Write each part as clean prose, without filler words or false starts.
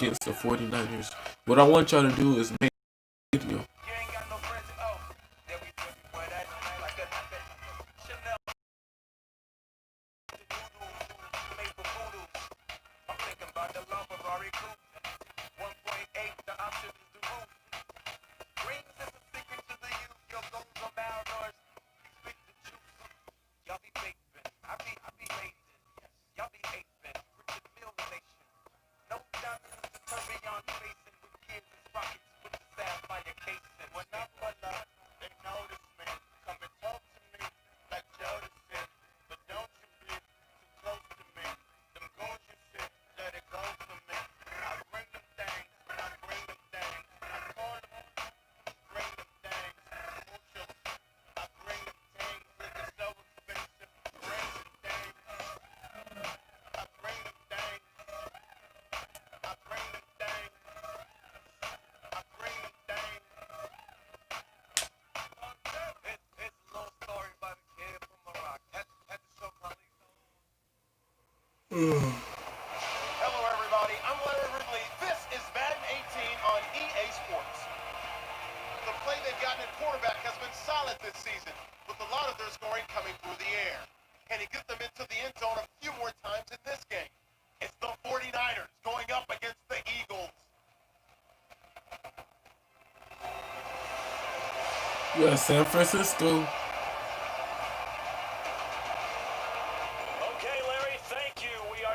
against the 49ers. What I want y'all to do is make a video. Hello, everybody. I'm Larry Ridley. This is Madden 18 on EA Sports. The play they've gotten at quarterback has been solid this season, with a lot of their scoring coming through the air. Can he get them into the end zone a few more times in this game? It's the 49ers going up against the Eagles. Yeah, San Francisco.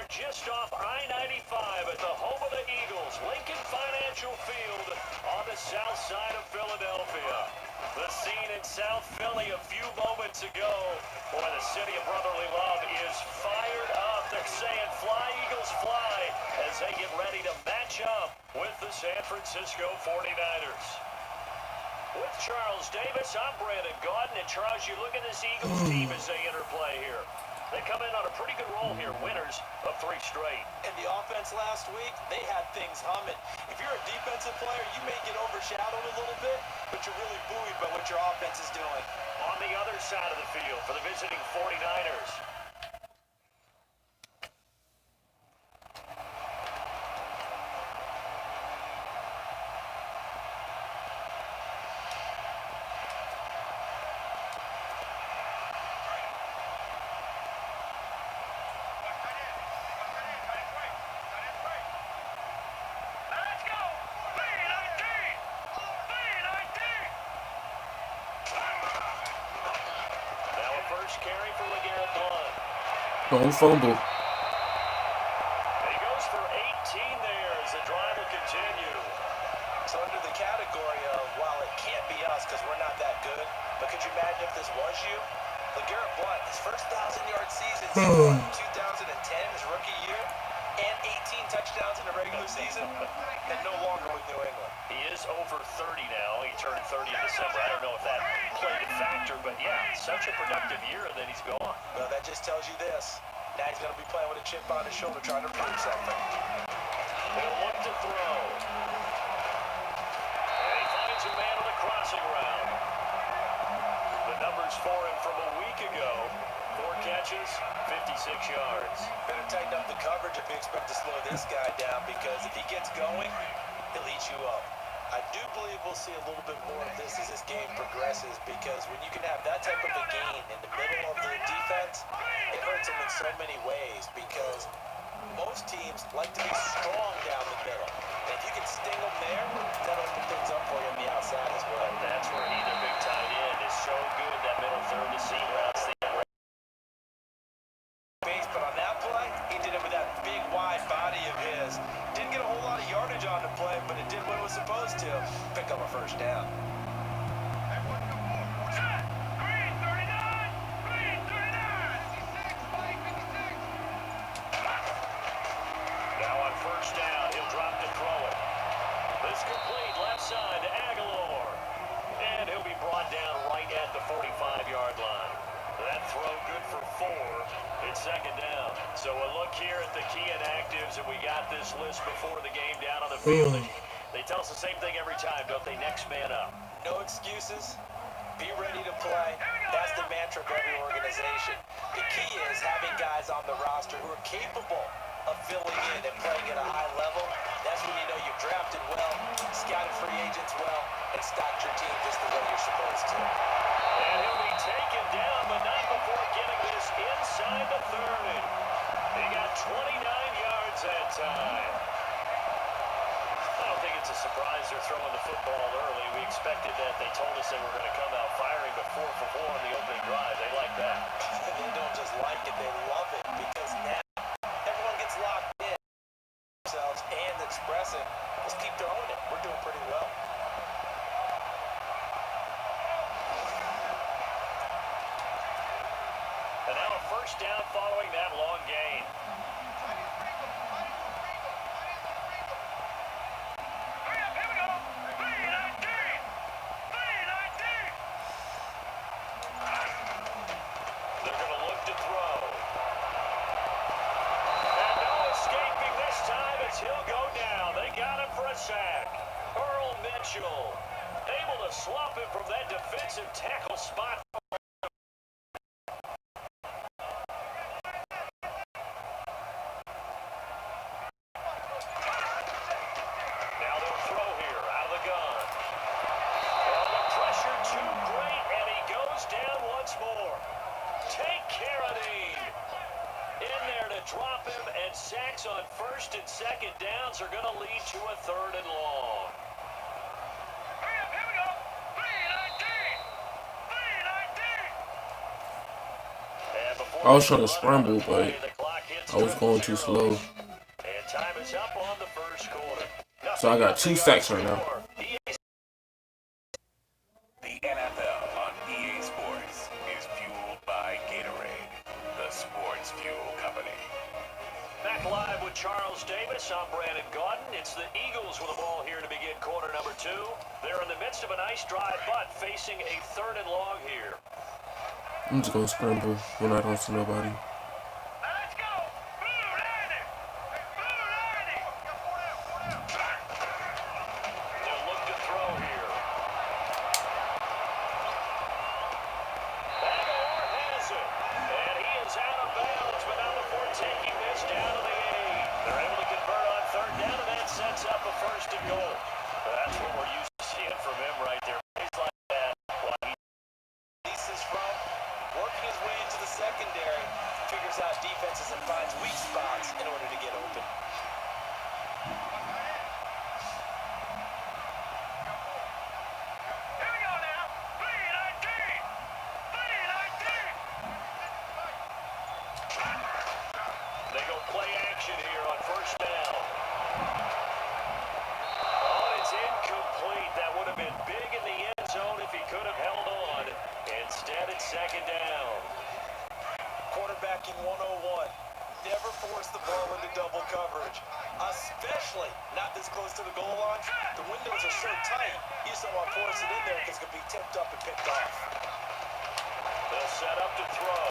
Just off I-95 at the home of the Eagles, Lincoln Financial Field on the south side of Philadelphia. The scene in South Philly a few moments ago. Boy, the city of brotherly love is fired up. They're saying, fly, Eagles, fly, as they get ready to match up with the San Francisco 49ers. With Charles Davis, I'm Brandon Gaudin. And Charles, you look at this Eagles team as they interplay here. They come in on a pretty good roll here, winners of 3 straight. And the offense last week, they had things humming. If you're a defensive player, you may get overshadowed a little bit, but you're really buoyed by what your offense is doing. On the other side of the field for the visiting 49ers. Carry for LeGarrette Blount. Don't fumble. He goes for 18 there as the drive will continue. So under the category of, while it can't be us because we're not that good, but could you imagine if this was you? LeGarrette Blount, his first 1,000-yard season in 2010, his rookie year, and 18 touchdowns in the regular season, and no longer with New England. He is over 30 now. He turned 30 in December. I don't know if that played a factor, but yeah, such a productive year, and then he's gone. Well, that just tells you this. Now he's going to be playing with a chip on his shoulder trying to prove something. He'll look to throw. And he finds a man on the crossing route. The numbers for him from a week ago. 4 catches, 56 yards. Better tighten up the coverage if you expect to slow this guy down, because if he gets going, he'll eat you up. I do believe we'll see a little bit more of this as this game progresses, because when you can have that type of a gain in the middle of the defense, it hurts them in so many ways, because most teams like to be strong down the middle. And if you can sting them there, that'll open things up for you on the outside as well. That's where either big tight end is so good at that middle third to seam routes. But on that play, he did it with that big wide body of his. Didn't get a whole lot of yardage on the play, but it did what it was supposed to. Pick up a first down. Now on first down, he'll drop to throw it. This complete left side to Aguilar. And he'll be brought down right at the 45-yard line. That throw good for 4. It's second down. So a look here at the key inactives, and we got this list before the game down on the field. They tell us the same thing every time, don't they? Next man up. No excuses. Be ready to play. That's the mantra of every organization. The key is having guys on the roster who are capable of filling in and playing at a high level. That's when you know you've drafted well, scouted free agents well, and stocked your team just the way you're supposed to. And he'll be taken down, but not before getting this inside the 30. He got 29 yards that time. I don't think it's a surprise they're throwing the football early. We expected that. They told us they were going to come out firing, but 4 for 4 on the opening drive. They like that. They don't just like it, they love it, because now everyone gets locked in themselves and expressing. Let's keep throwing it. We're doing pretty well. And now a first down following that long gain. They're going to look to throw. And no escaping this time as he'll go down. They got him for a sack. Earl Mitchell able to slump him from that defensive tackle spot. Now they'll throw here out of the gun. And the pressure too great, and he goes down once more. Take Carradine in there to drop him, and sacks on first and second downs are going to lead to a 3rd and long. I was trying to scramble, but I was going too slow. And time is up on the first quarter. So I got 2 sacks right now. The NFL on EA Sports is fueled by Gatorade, the sports fuel company. Back live with Charles Davis. I'm Brandon Gaudin. It's the Eagles with the ball here to begin quarter number 2. They're in the midst of a nice drive, but facing a 3rd and long here. I'm just gonna scramble when I don't see nobody. Let's go! They'll look to throw here. Aguilar has it. And he is out of bounds, but not before taking this down to the 8. They're able to convert on 3rd down, and that sets up a 1st and goal. That's what we're used to seeing from him right there. Plays like that. Pieces from working his way into the secondary, figures out defenses and finds weak spots in order to get open. They go play action here on 1st down. Oh, it's incomplete. That would have been big in the end zone if he could have held on. Instead, it's 2nd down. Quarterbacking 101. Never force the ball into double coverage, especially not this close to the goal line. The windows are so tight, you just don't want to force it in there because it could be tipped up and picked off. They'll set up to throw.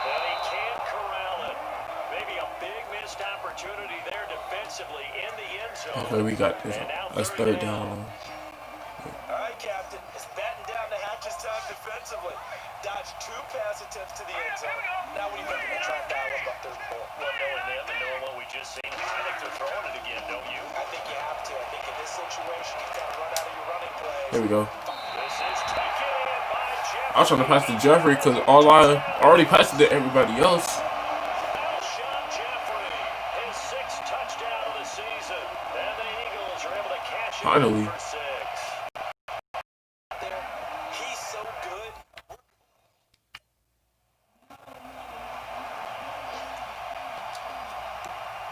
And he can't corral it. Maybe a big missed opportunity there defensively in the end zone. Okay, we got this. That's 3rd down. All right, Captain. It's batten down to Hatch's time defensively. Dodged 2 pass attempts to the end zone. Now what do you think they're going to try and dial up 3rd and 4? Well, knowing them and knowing what we just seen, I think they're throwing it again, don't you? I think you have to. I think in this situation, you've got to run out of your running plays. Here we go. This is taken in by Jeffrey. I was trying to pass to Jeffrey because I already passed it to everybody else. Alshon Jeffrey, his 6th touchdown of the season. And the Eagles are able to catch him Finally. for 6. He's so good.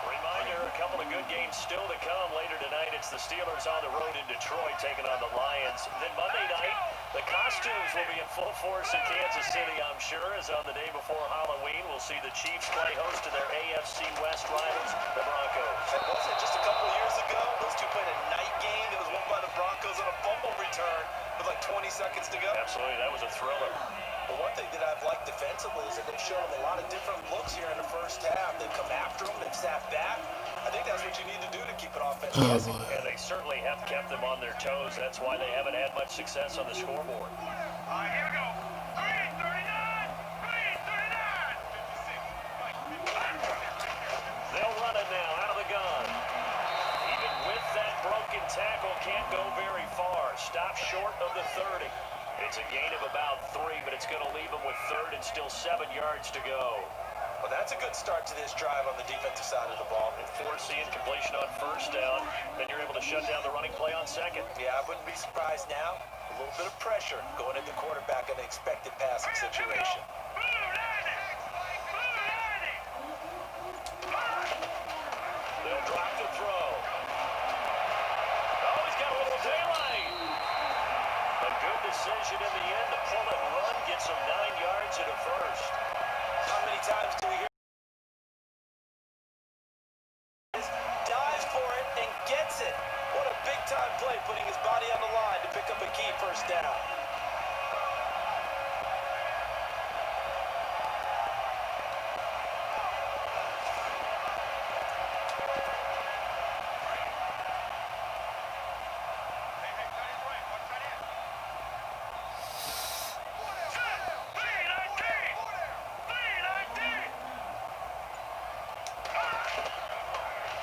Reminder, a couple of good games still to come later tonight. It's the Steelers on the road in Detroit taking on the Lions. Then Monday night, the costumes will be in full force in Kansas City, I'm sure, as on the day before Halloween, we'll see the Chiefs play host to their AFC West rivals, the Broncos. And wasn't it just a couple of years ago? Those two played a night game that was won by the Broncos on a fumble return with like 20 seconds to go. Absolutely, that was a thriller. But one thing that I've liked defensively is that they've shown them a lot of different looks here in the first half. They've come after them, they've sat back. I think that's what you need to do to keep an offense guessing. And they certainly have kept them on their toes. That's why they haven't had much success on the scoreboard. All right, here we go. 339. They'll run it now out of the gun. can't go very far. Stop short of the 30. It's a gain of about 3, but it's going to leave them with third and still 7 yards to go. Well, that's a good start to this drive on the defensive side of the ball. Forcing completion on first down, then you're able to shut down the running play on second. Yeah, I wouldn't be surprised now. A little bit of pressure going at the quarterback in an expected passing situation. They'll drop the throw. Oh, he's got a little daylight. A good decision in the end to pull and run, gets him 9 yards and a first. How many times do we hear dives for it and gets it? What a big-time play, putting his body on the line to pick up a key first down.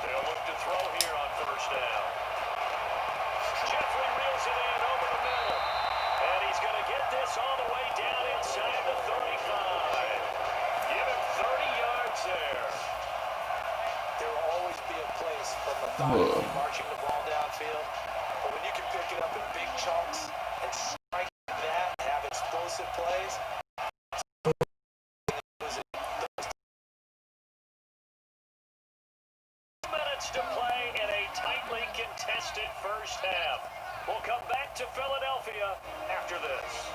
They'll look to throw here on first down. Jeffrey reels it in over the middle. And he's going to get this all the way down inside the 35. Give him 30 yards there. There will always be a place for methodically marching the ball downfield. But when you can pick it up in big chunks and strike that and have explosive plays, To play in a tightly contested first half. We'll come back to Philadelphia after this.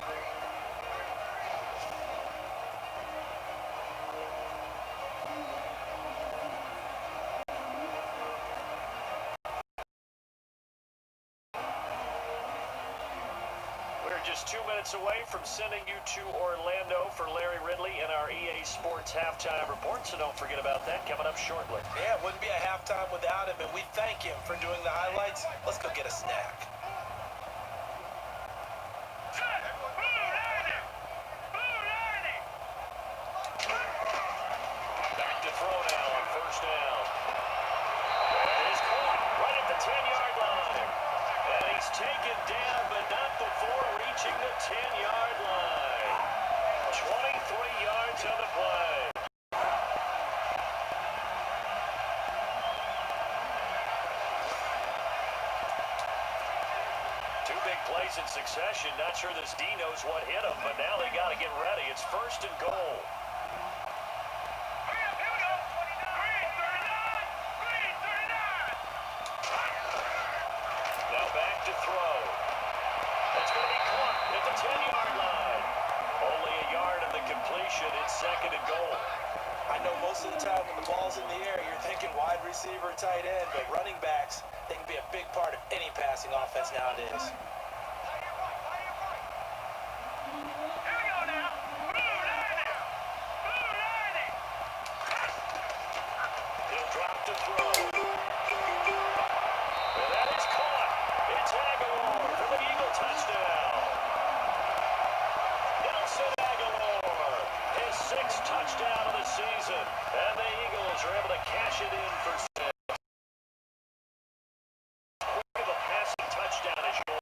We're just 2 minutes away from sending you to Orlando for Larry Ridley in our EA Sports Halftime Report, so don't forget about that coming up shortly. yeah, it wouldn't be a halftime without him, and we thank him for doing the highlights. Let's go get a snack. Back to throw now on first down. And he's caught right at the 10-yard line. And he's taken down, but not before reaching the 10-yard line. 23 yards on the play. Two big plays in succession. Not sure this D knows what hit him, but now they got to get ready. It's first and goal. Now back to throw. It's going to be caught at the 10-yard line. Only a yard of the completion. It's second and goal. I know most of the time when the ball's in the air, you're thinking wide receiver, tight end, but running backs, they can be a big part of any passing offense nowadays. He'll drop to throw. And that is caught. It's Aguilar for the Eagle touchdown. Nelson Aguilar, his 6th touchdown of the season. And the Eagles are able to cash it in for 6. Quick of a passing touchdown as you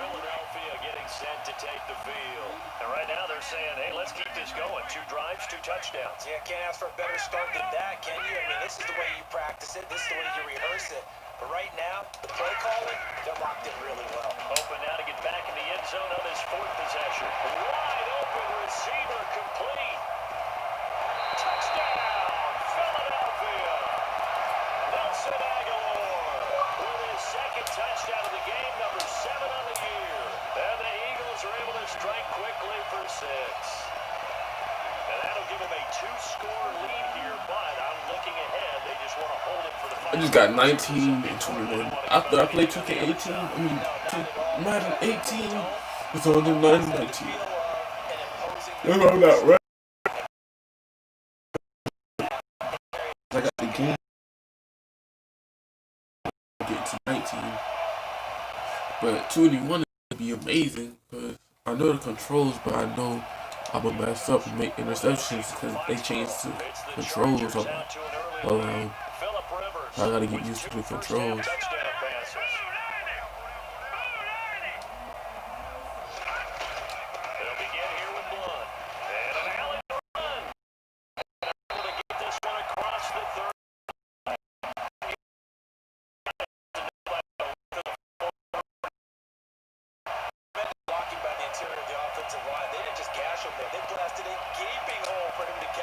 Philadelphia getting set to take the field. And right now they're saying, hey, let's keep this going. 2 drives, 2 touchdowns. Yeah, can't ask for a better start than that, can you? I mean, this is the way you practice it. This is the way you rehearse it. But right now, the play calling, they're locked in really well. Open now to get back in the end zone on his 4th possession. Wide open receiver complete. Touchdown, Philadelphia. Nelson Aguilar with his 2nd touchdown of the game, number 7 on the year. And the Eagles are able to strike quickly for 6. And that'll give them a 2-score lead here, but I'm looking ahead. They just want to hold it for the I final. just got 19 and 21. After I played 2K18, I mean, Madden 18, it's on the 19. I'm not right. I got the game. Get to 19. But 21 is going to be amazing because I know the controls, but I know I'm gonna mess up and make interceptions because they changed to controls around. I gotta get used to the controls.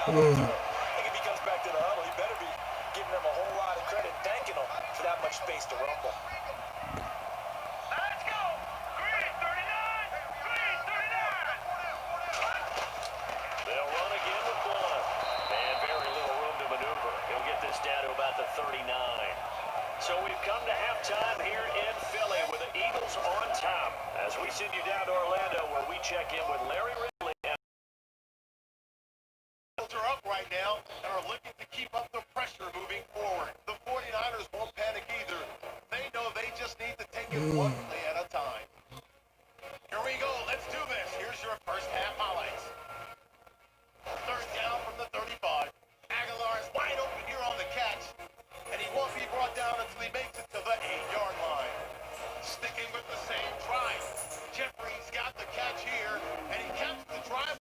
I think if he comes back to the huddle, he better be giving them a whole lot of credit, thanking them for that much space to rumble. Let's go! Green 39! Green 39! They'll run again with Blunt. And very little room to maneuver. He'll get this down to about the 39. So we've come to halftime here in Philly with the Eagles on top. As we send you down to Orlando where we check in with Larry Ridley. Are up right now and are looking to keep up the pressure moving forward. The 49ers won't panic either. They know they just need to take it one play at a time. Here we go. Let's do this. Here's your first half highlights. Third down from the 35. Aguilar is wide open here on the catch, and he won't be brought down until he makes it to the 8-yard line. Sticking with the same drive. Jeffrey's got the catch here, and he kept the drive.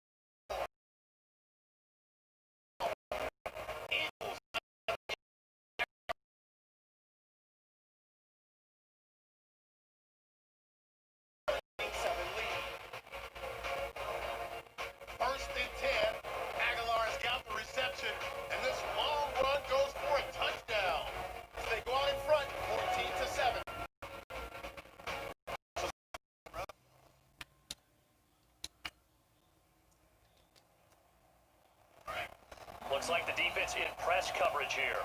First and 10. Aguilar's got the reception, and this long run goes for a touchdown. They go out in front, 14-7. Looks like the defense in press coverage here.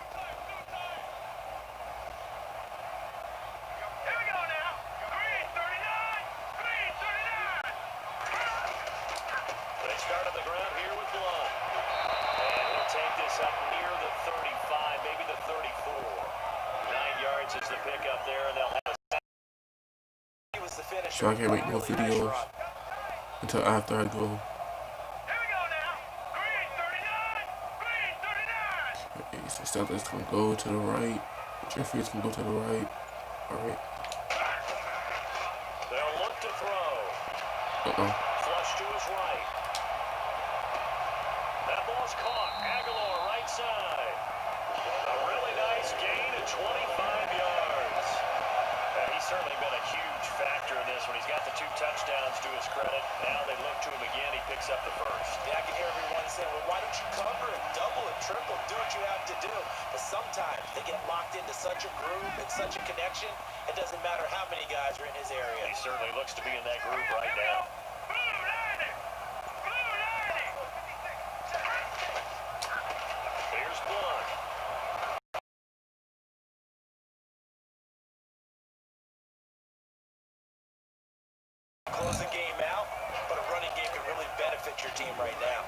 Here we go now. Green 39. Green 39. They start on the ground here with Blunt. And he'll take this up near the 35, maybe the 34. 9 yards is the pickup there, and they'll have a... He was the finisher. So I can't make no videos until after I go. So Steelers can go to the right. Jeffries can go to the right. Alright. They'll look to throw. Flush to his right. That ball's caught. Aguilar right side. A really nice gain of 25 yards. He's certainly been a huge factor in this when he's got the 2 touchdowns to his credit. Now they look to him again. He picks up the first. Yeah, I can hear everyone saying, well, why don't you cover it, double it, triple, do what you have to do. But sometimes they get locked into such a groove and such a connection, it doesn't matter how many guys are in his area. He certainly looks to be in that groove right now. Here's Blunt. Close the game out, but a running game can really benefit your team right now.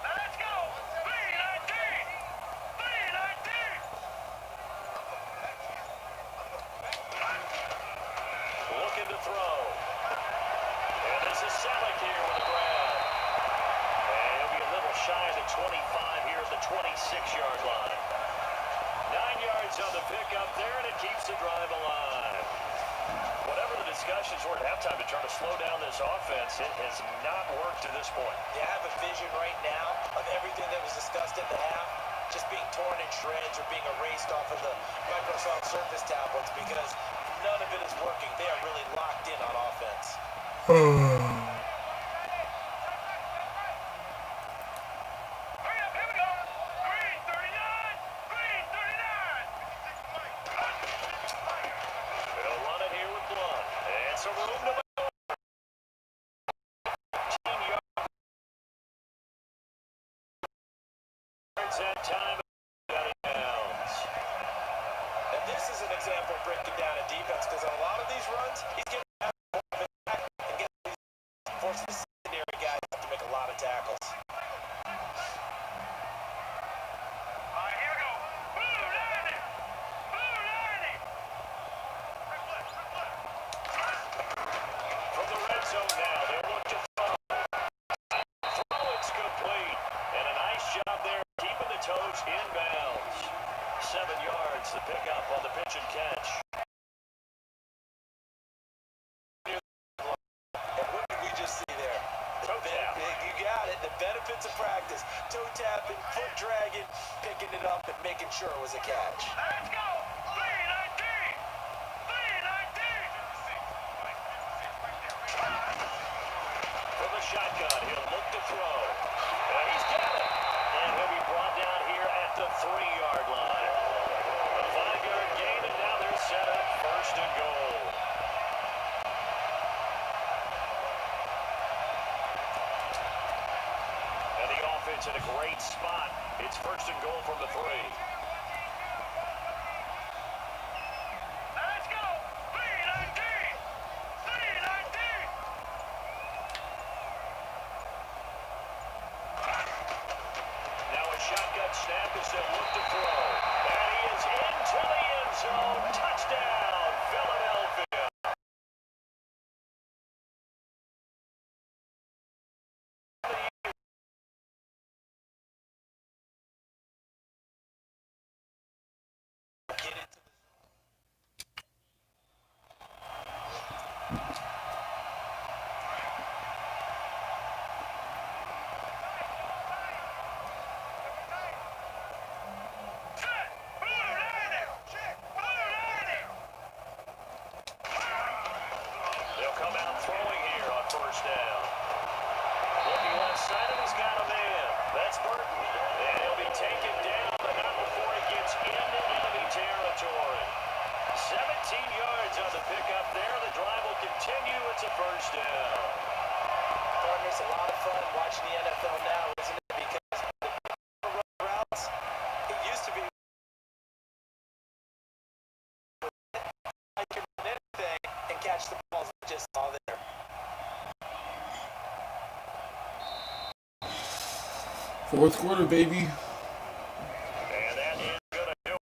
Let's go! 319! 319! Looking to throw. And this is Selleck here with the grab. And he'll be a little shy of the 25 here at the 26-yard line. 9 yards on the pickup there, and it keeps the drive alive. Whatever the discussions were at halftime to try to slow down this offense, it has not worked to this point. They have a vision right now of everything that was discussed at the half just being torn in shreds or being erased off of the Microsoft Surface tablets because none of it is working. They are really locked in on offense. Example breaking down a defense because on a lot of these runs, he's getting back and forcing the secondary guys to make a lot of tackles. All right, here we go. Blue 90! Blue 90! 7 yards. The pickup on the pitch and catch. And what did we just see there? Toe tap. You got it. The benefits of practice. Toe tapping, foot dragging, picking it up, and making sure it was a catch. Let's go. 3-19. 3-19. From the shotgun, he'll look to throw. And he's got it. And he'll be brought down here at the 3-yard line. A 5-yard gain, and now they're set up 1st and goal. And the offense in a great spot. It's 1st and goal from the 3. Let's go. 3-19. 3-19. Now a shotgun snap as they look to throw. And he is into the end zone. Touchdown, Philadelphia. Get it. They'll come out throwing here on 1st down. Looking left side, and he's got a man. That's Burton. And he'll be taken down, but not before he gets into enemy territory. 17 yards on the pickup there. The drive will continue. It's a 1st down. Partners, a lot of fun watching the NFL now, isn't it? Because the routes, it used to be I could run anything and catch the balls just all there. Fourth quarter, baby. And that is going to do it.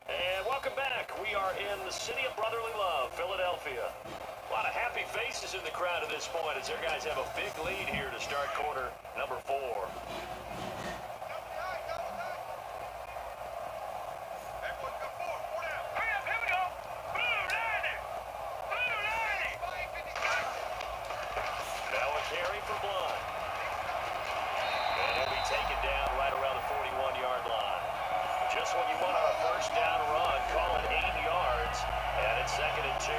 And welcome back. We are in the city of brotherly love, Philadelphia. A lot of happy faces in the crowd at this point as their guys have a big lead here to start quarter number 4. Now a carry for Blunt. And he'll be taken down right around the 41-yard line. Just when you want on a 1st down run, call it 8 yards, and it's 2nd and 2.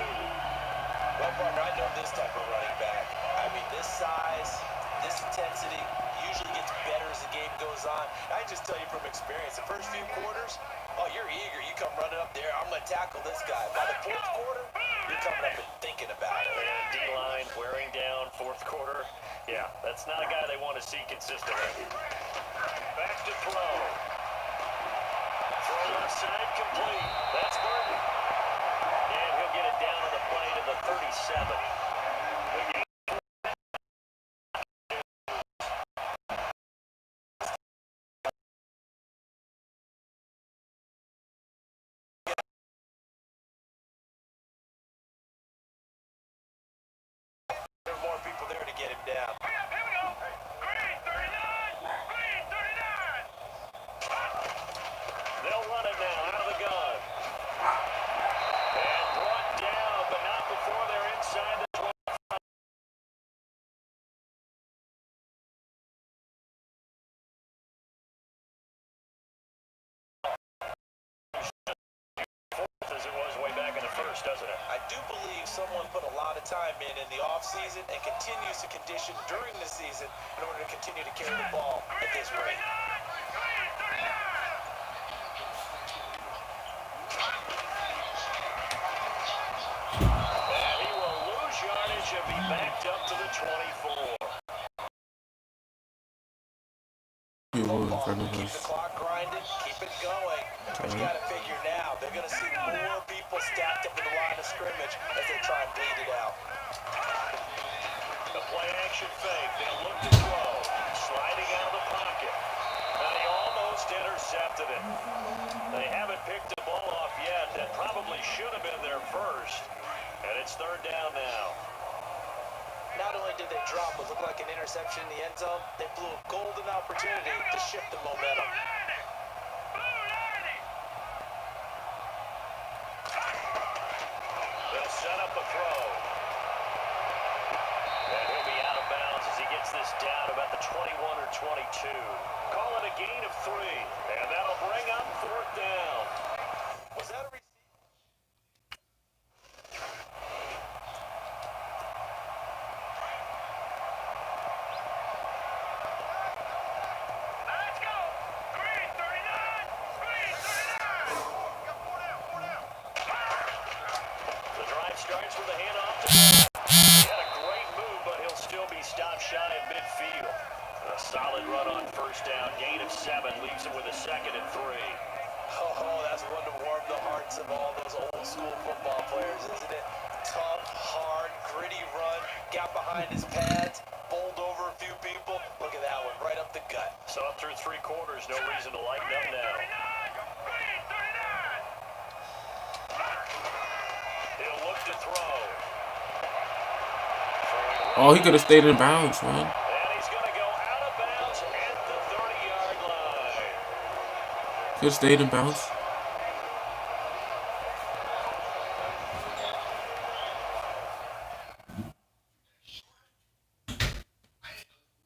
Well, partner, I know this type of running back. I mean, this size, this intensity usually gets better as the game goes on. I just tell you from experience, the first few quarters, oh, you're eager. You come running up there. I'm going to tackle this guy. By the 4th quarter, you're coming up and thinking about it. And D-line wearing down 4th quarter. Yeah, that's not a guy they want to see consistently. Back to throw. Throw left side complete. That's Burton. And he'll get it down on the play to the 37. There are more people there to get him down. Here we go. Green 39. Green 39. They'll run it now out of the gun. And brought down, but not before they're inside the 12. As it was way back in the 1st, doesn't it? I do believe someone put a lot of time in the offseason and continues to condition during the season in order to continue to carry the ball at this rate. And he will lose yardage and be backed up to the 24. He was in Ball, front of keep the us. clock grinding, keep it going. But you got to figure now, they're going to see more people stacked up in the line of scrimmage as they try and bleed it out. The play action fake. They'll look to throw. Sliding out of the pocket. And he almost intercepted it. They haven't picked the ball off yet. That probably should have been their first. And it's 3rd down now. not only did they drop what looked like an interception in the end zone, they blew a golden opportunity to shift the momentum. They'll set up a throw. And he'll be out of bounds as he gets this down about the 21 or 22. Call it a gain of 3. And that'll bring up 4th down. Was that a receiver? Starts with a handoff to Madden. He had a great move, but he'll still be stopped shy of midfield. A solid run on 1st down. Gain of 7 leaves him with a 2nd and 3. Oh, that's one to warm the hearts of all those old school football players, isn't it? Tough, hard, gritty run. Got behind his pads, bowled over a few people. Look at that one, right up the gut. So up through 3 quarters, no reason to lighten up now. He'll look to throw. Oh, he could have stayed in bounds, man. And he's going to go out of bounds at the 30-yard line. Could have stayed in bounds.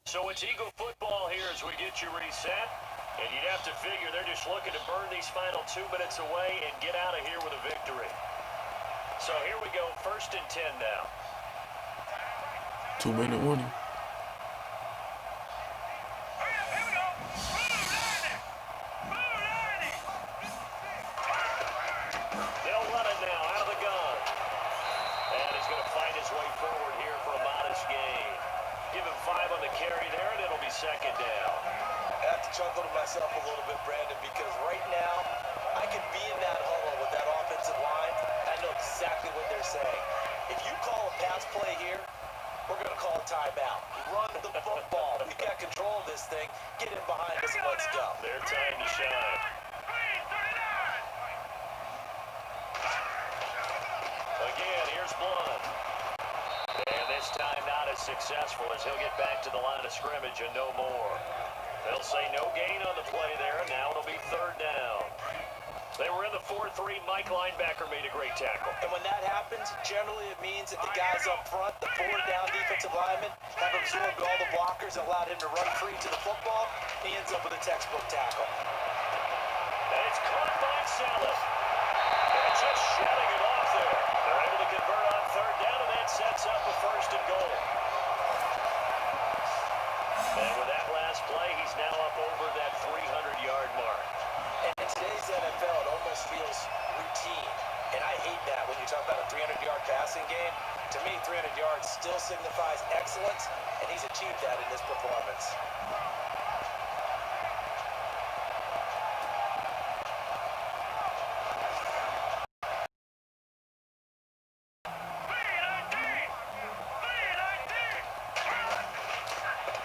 So it's Eagle football here as we get you reset. And you'd have to figure they're just looking to burn these final 2 minutes away and get out of here with a victory. So here we go, 1st and 10 now. 2-minute warning. They'll run it now out of the gun. And he's going to find his way forward here for a modest gain. Give him 5 on the carry there, and it'll be 2nd down. I have to chuckle to myself a little bit, Brandon, because right now, I could be in that huddle with that offensive line. I know exactly what they're saying. If you call a pass play here, we're going to call a timeout. Run the football. We've got control of this thing. Get in behind us and let's go. Their time to shine. Again, here's Blunt. And this time not as successful as he'll get back to the line of scrimmage and no more. They'll say no gain on the play there, and now it'll be 3rd down. They were in the 4-3. Mike linebacker made a great tackle. And when that happens, generally it means that the guys up front, the 4-down defensive linemen, have absorbed all the blockers and allowed him to run free to the football. He ends up with a textbook tackle. And it's caught by Saleh. And just shutting it off there. They're able to convert on 3rd down, and that sets up a 1st and goal. And with that last play, he's now up over that 300-yard mark. And in today's NFL, it almost feels routine. And I hate that when you talk about a 300-yard passing game. To me, 300 yards still signifies excellence, and he's achieved that in this performance.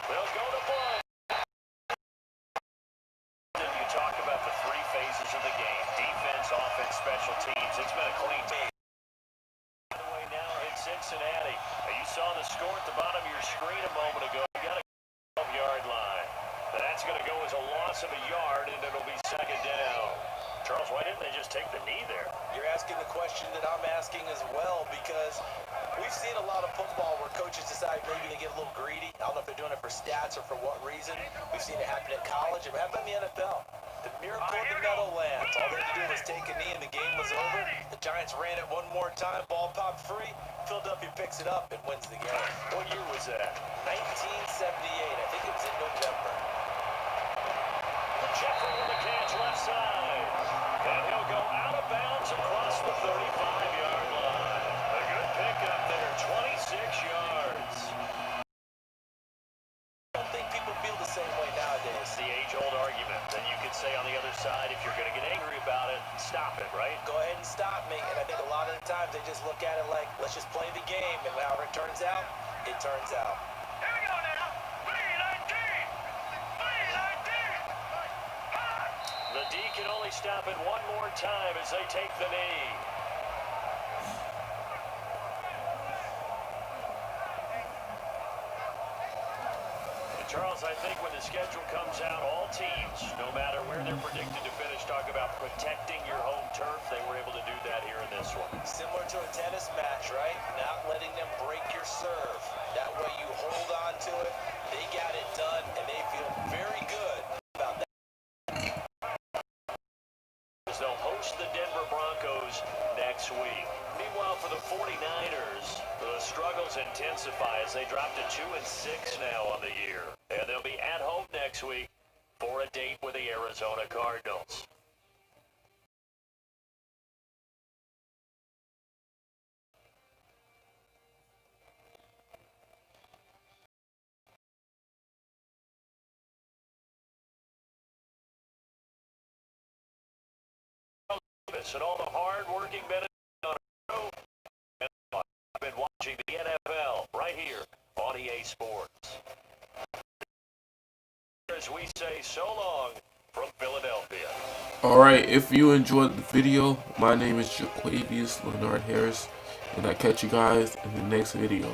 They'll go to Blunt. You talk about the 3 phases of the game. Defense, offense, special teams. It's been a clean game. By the way, now in Cincinnati. You saw the score at the bottom of your screen a moment ago. You got a 12-yard line. That's going to go as a loss of a yard, and it'll be 2nd down. Charles, why didn't they just take the knee there? You're asking the question that I'm asking as well, because we've seen a lot of football where coaches decide maybe to get a little greedy. I don't know if they're doing it for stats or for what reason. We've seen it happen in college. It happened in the NFL. The miracle in the Meadowlands. All they had to do was take a knee and the game was over. The Giants ran it one more time. Ball popped free. Philadelphia picks it up and wins the game. What year was that? 1978. I think it was in November. Jeffrey with the catch left side. And he'll go out of bounds across the 35-yard line. A good pickup there, 26 yards. I don't think people feel the same way nowadays. It's the age-old argument. Then you could say on the other side, if you're going to get angry about it, stop it, right? Go ahead and stop me. And I think a lot of the times they just look at it like, let's just play the game. And however it turns out, it turns out. Here we go now. 3-19. 3-19. The D can only stop it one more time as they take the knee. Charles, I think when the schedule comes out, all teams, no matter where they're predicted to finish, talk about protecting your home turf. They were able to do that here in this one. Similar to a tennis match, right? Not letting them break your serve. That way you hold on to it. They got it done, and they feel very good about that. They'll host the Denver Broncos next week. Meanwhile, for the 49ers, the struggles intensify as they drop to 2-6 now on the year. And they'll be at home next week for a date with the Arizona Cardinals. And all the hard-working men on the road. And I've been watching the NFL right here on EA Sports. As we say so long from Philadelphia. Alright, if you enjoyed the video, my name is Jaquavius Leonard Harris, and I'll catch you guys in the next video.